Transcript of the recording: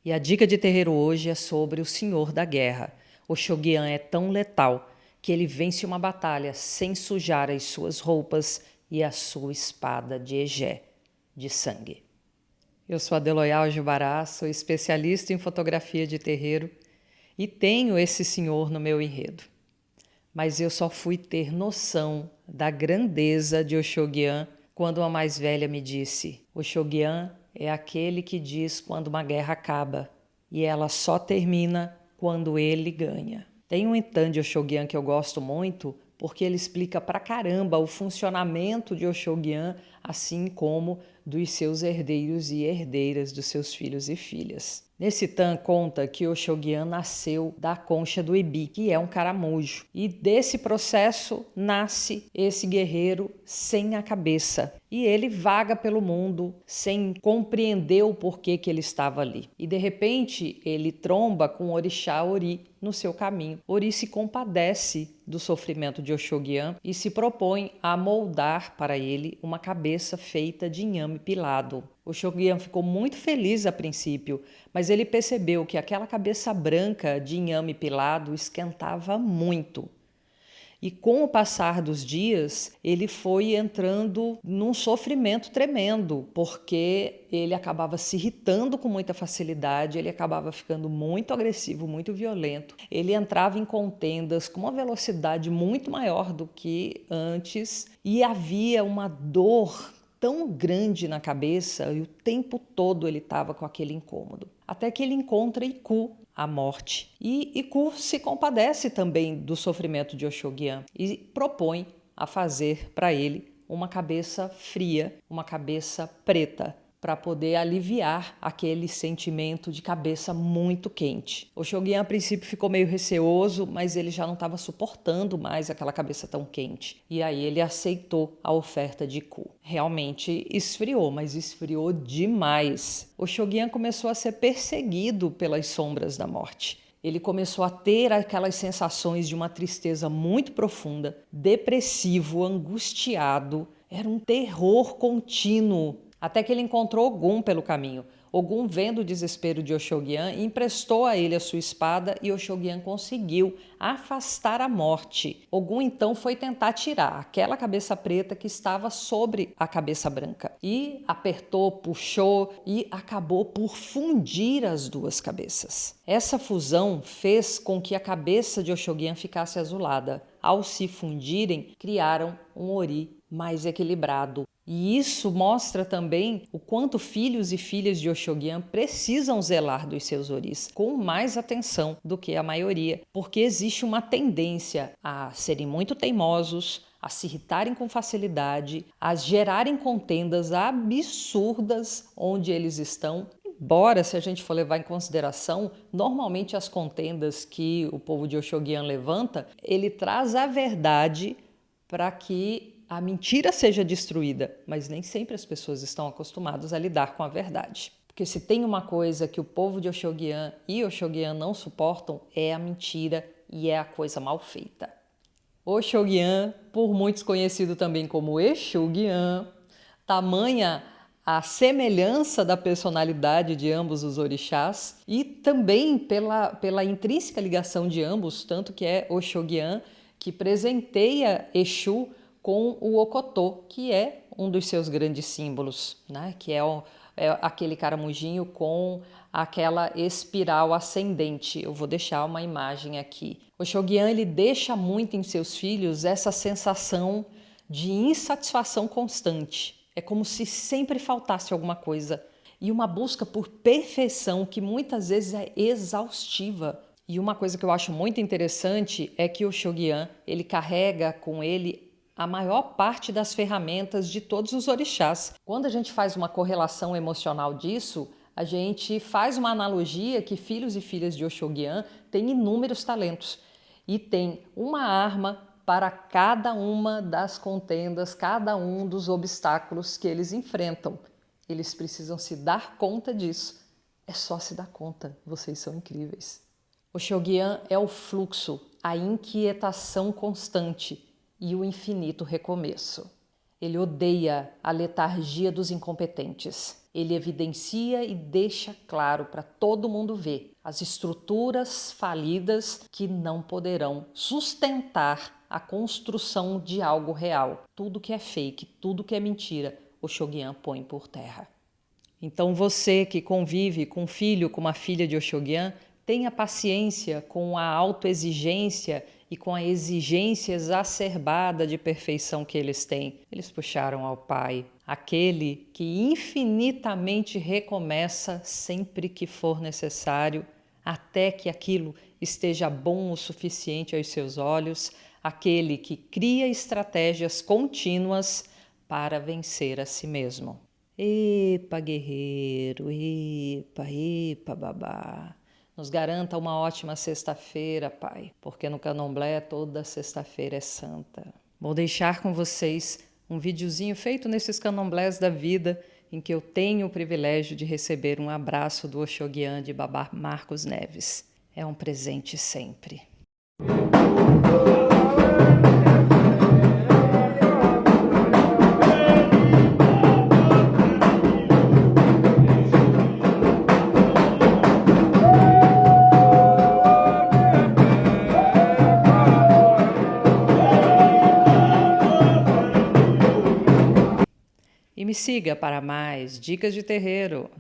E a dica de terreiro hoje é sobre o Senhor da Guerra. Oxoguian é tão letal que ele vence uma batalha sem sujar as suas roupas e a sua espada de egé, de sangue. Eu sou a Deloyal Jubará, sou especialista em fotografia de terreiro e tenho esse senhor no meu enredo. Mas eu só fui ter noção da grandeza de Oxoguian quando uma mais velha me disse: Oxoguian é aquele que diz quando uma guerra acaba e ela só termina quando ele ganha. Tem um entan de Oxoguian que eu gosto muito porque ele explica pra caramba o funcionamento de Oxoguian, assim como dos seus herdeiros e herdeiras, dos seus filhos e filhas. Nesse tan conta que Oxoguian nasceu da concha do Ibi, que é um caramujo. E desse processo nasce esse guerreiro sem a cabeça. E ele vaga pelo mundo sem compreender o porquê que ele estava ali. E de repente ele tromba com o orixá Ori no seu caminho. Ori se compadece do sofrimento de Oxoguian e se propõe a moldar para ele uma cabeça feita de inhame pilado. Oxoguian ficou muito feliz a princípio, mas ele percebeu que aquela cabeça branca de inhame pilado esquentava muito. E com o passar dos dias, ele foi entrando num sofrimento tremendo, porque ele acabava se irritando com muita facilidade, ele acabava ficando muito agressivo, muito violento. Ele entrava em contendas com uma velocidade muito maior do que antes e havia uma dor tão grande na cabeça e o tempo todo ele estava com aquele incômodo. Até que ele encontra Iku, a morte. E Iku se compadece também do sofrimento de Oxoguian e propõe a fazer para ele uma cabeça fria, uma cabeça preta, para poder aliviar aquele sentimento de cabeça muito quente. Oxoguian a princípio ficou meio receoso, mas ele já não estava suportando mais aquela cabeça tão quente. E aí ele aceitou a oferta de Iku. Realmente esfriou, mas esfriou demais. Oxoguian começou a ser perseguido pelas sombras da morte. Ele começou a ter aquelas sensações de uma tristeza muito profunda, depressivo, angustiado. Era um terror contínuo. Até que ele encontrou Ogum pelo caminho. Ogum, vendo o desespero de Oxoguian, emprestou a ele a sua espada e Oxoguian conseguiu afastar a morte. Ogum então foi tentar tirar aquela cabeça preta que estava sobre a cabeça branca. E apertou, puxou e acabou por fundir as duas cabeças. Essa fusão fez com que a cabeça de Oxoguian ficasse azulada. Ao se fundirem, criaram um Ori mais equilibrado. E isso mostra também o quanto filhos e filhas de Oxoguian precisam zelar dos seus oris com mais atenção do que a maioria, porque existe uma tendência a serem muito teimosos, a se irritarem com facilidade, a gerarem contendas absurdas onde eles estão. Embora, se a gente for levar em consideração, normalmente as contendas que o povo de Oxoguian levanta, ele traz a verdade para que a mentira seja destruída, mas nem sempre as pessoas estão acostumadas a lidar com a verdade. Porque se tem uma coisa que o povo de Oxoguian e Oxoguian não suportam, é a mentira e é a coisa mal feita. Oxoguian, por muitos conhecido também como Exuguian, tamanha a semelhança da personalidade de ambos os orixás e também pela intrínseca ligação de ambos, tanto que é Oxoguian que presenteia Exu com o Okotô, que é um dos seus grandes símbolos, né? Que é aquele caramujinho com aquela espiral ascendente. Eu vou deixar uma imagem aqui. O Oxoguian, ele deixa muito em seus filhos essa sensação de insatisfação constante. É como se sempre faltasse alguma coisa. E uma busca por perfeição que muitas vezes é exaustiva. E uma coisa que eu acho muito interessante é que o Oxoguian, ele carrega com ele a maior parte das ferramentas de todos os orixás. Quando a gente faz uma correlação emocional disso, a gente faz uma analogia que filhos e filhas de Oxoguian têm inúmeros talentos e tem uma arma para cada uma das contendas, cada um dos obstáculos que eles enfrentam. Eles precisam se dar conta disso. É só se dar conta, vocês são incríveis. Oxoguian é o fluxo, a inquietação constante e o infinito recomeço. Ele odeia a letargia dos incompetentes. Ele evidencia e deixa claro para todo mundo ver as estruturas falidas que não poderão sustentar a construção de algo real. Tudo que é fake, tudo que é mentira, o Oxoguian põe por terra. Então você que convive com um filho, com uma filha de Oxoguian, tenha paciência com a autoexigência e com a exigência exacerbada de perfeição que eles têm. Eles puxaram ao Pai, aquele que infinitamente recomeça sempre que for necessário, até que aquilo esteja bom o suficiente aos seus olhos, aquele que cria estratégias contínuas para vencer a si mesmo. Epa, guerreiro, epa, babá. Nos garanta uma ótima sexta-feira, Pai, porque no Candomblé toda sexta-feira é santa. Vou deixar com vocês um videozinho feito nesses candomblés da vida, em que eu tenho o privilégio de receber um abraço do Oxoguian de Babá Marcos Neves. É um presente sempre. E me siga para mais dicas de terreiro.